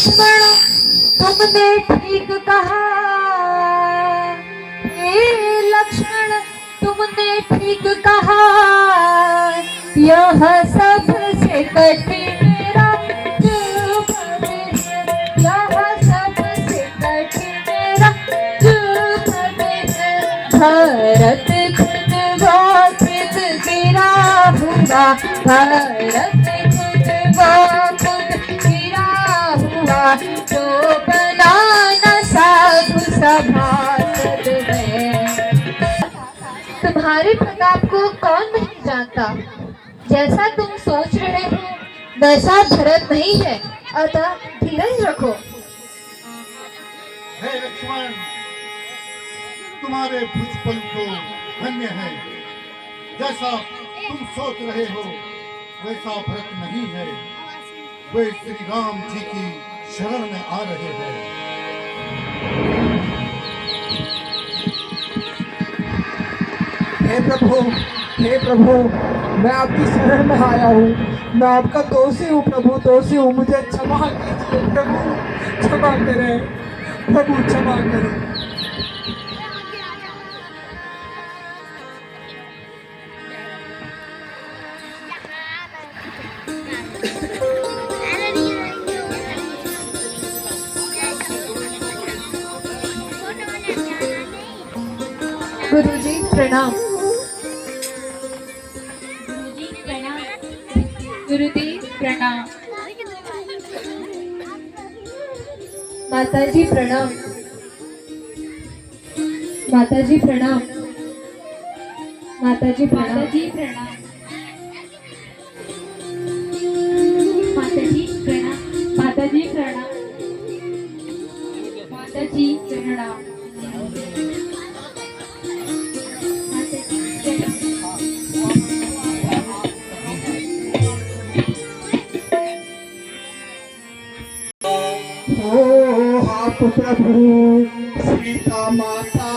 लक्ष्मण तुमने ठीक कहा, हे लक्ष्मण तुमने ठीक कहा, यह सबसे कठिन राज है, यह सबसे कठिन राज है। भरत खुद वो खुद गिरा हुआ, भरत खुद वो खुद गिरा हुआ, जो बनाना साधु सभासद है। तुम्हारे प्रताप को कौन नहीं जानता, जैसा तुम सोच रहे हो वैसा भरत नहीं है, अतः धीरज रखो। हे लक्ष्मण, तुम्हारे भुजबल को धन्य है। जैसा तुम सोच रहे हो वैसा भरत नहीं है, वे श्री राम जी की शरण में आ रहे हैं। हे प्रभु, हे प्रभु, मैं आपकी शरण में आया हूँ। मैं आपका दोषी हूँ प्रभु, दोषी हूँ। मुझे क्षमा कीजिए प्रभु, क्षमा करें प्रभु, क्षमा करें। गुरुजी प्रणाम। गुरुजी प्रणाम। माताजी प्रणाम। माताजी प्रणाम। माताजी प्रणाम। माताजी प्रणाम। माताजी प्रणाम। माताजी प्रणाम। माताजी प्रणाम। आप प्रभु सीता माता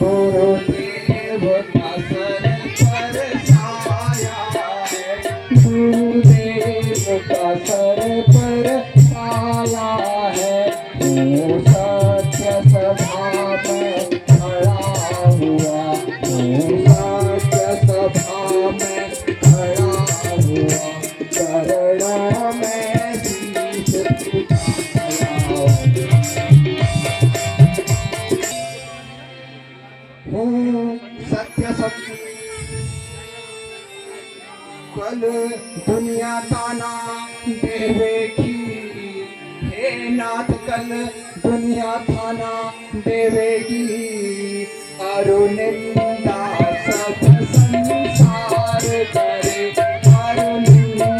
गुरुदेव का सर पर छाया है, गुरुदेव का सर पर छाया है। तू सत्य सभा में खड़ा हुआ, तू सत्य सभा में खड़ा हुआ, चरणों में शीश सत्य सत्य कल दुनिया ताना देवेगी, हे नाथ कल दुनिया थाना देवेगी। अरुनिंदा सब संसार करे, अरुनिंदा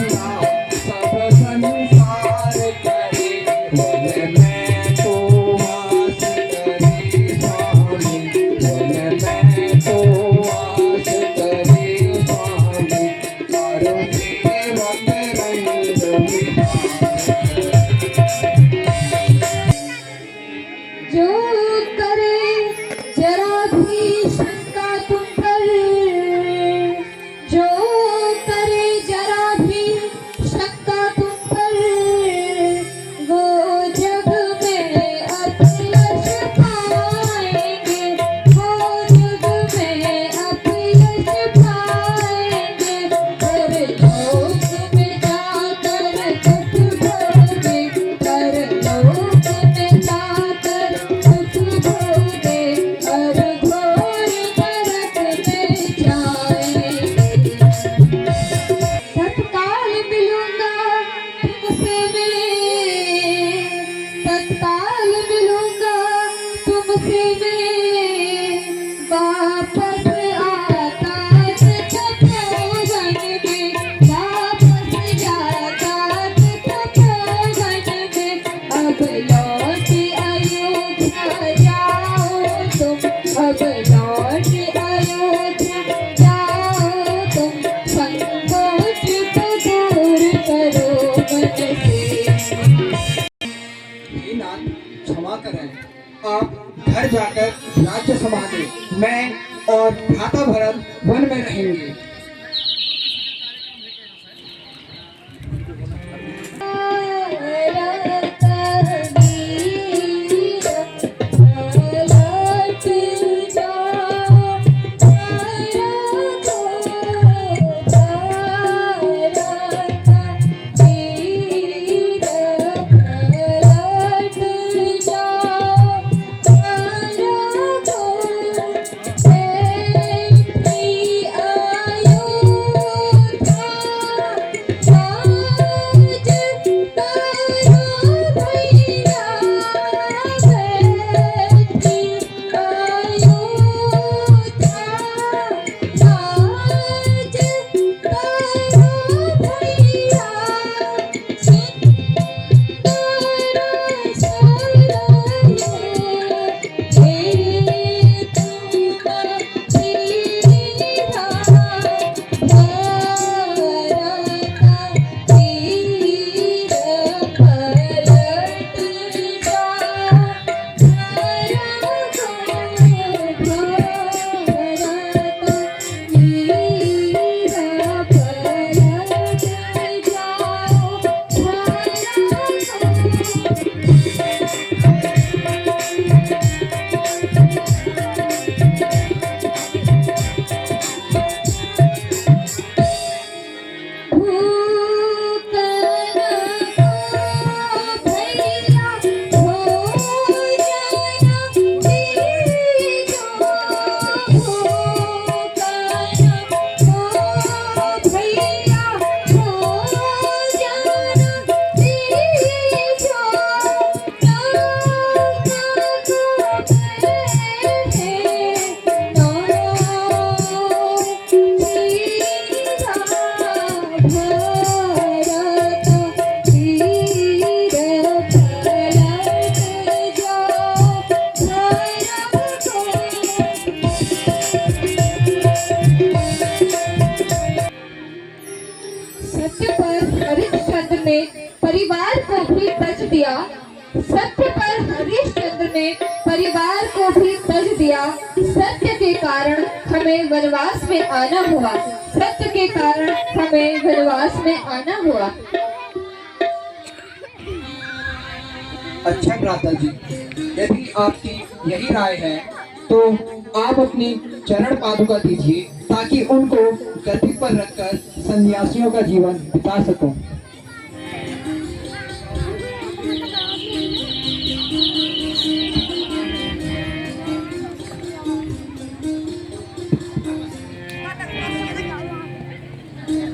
सब संसार करे। बोले मैं तो आस करे स्वामी, बोले मैं तो आस करे स्वामी। अरुदेव रंग जो करे जरा भी शंका तुम पर, जो करे जरा भी शंका तुम पर, वो जग में अपयश पाएंगे, वो जग में अपयश पाएंगे। परलोक में जाकर दुख भोगे, परलोक में जाकर दुख भोगे, और घोर नरक में जाएंगे। तत्काल मिलूंगा तुमसे मैं, तत्काल मिलूंगा तुमसे मैं, वापस आकाश तपोवन में, वापस आकाश तपोवन में। अब लौट अयोध्या जाओ तुम, अब लौट अयोध्या जाओ तुम, संकोच को दूर करो मन से। हे नाथ क्षमा करें, आप घर जाकर राज्य संभालें, मैं और भ्राता भरत वन में रहेंगे। राम ने परिवार को भी तज दिया। सत्य पर हरिश्चंद्र ने परिवार को भी तज दिया। सत्य के कारण हमें वनवास में आना हुआ। सत्य के कारण हमें वनवास में आना हुआ। अच्छा भ्राता जी, यदि आपकी यही राय है तो आप अपनी चरण पादुका दीजिए ताकि उनको गद्दी पर रखकर सन्यासियों का जीवन बिता सकूं।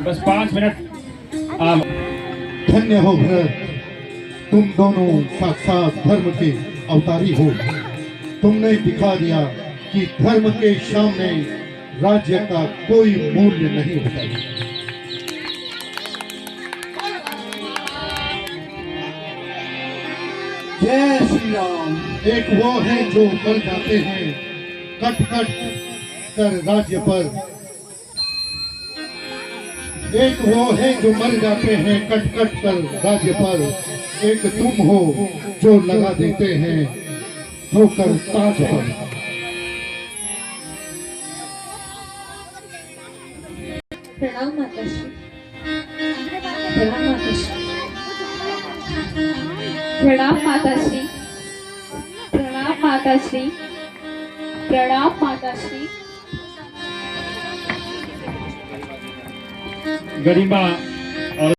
बस 5 मिनट। धन्य हो भरत, तुम दोनों साक्षात धर्म के अवतारी हो। तुमने दिखा दिया कि धर्म के सामने राज्य का कोई मूल्य नहीं होता। जय श्री राम। एक वो है जो मर जाते हैं कट कट कर राज्य पर। एक वो है जो मर जाते हैं कट कट कर राज्य पर। एक तुम हो जो लगा देते हैं ठोकर ताज पर। प्रणाम माताश्री। प्रणाम माताश्री। प्रणाम माताश्री। प्रणाम माताश्री। प्रणाम माताश्री। गरिमा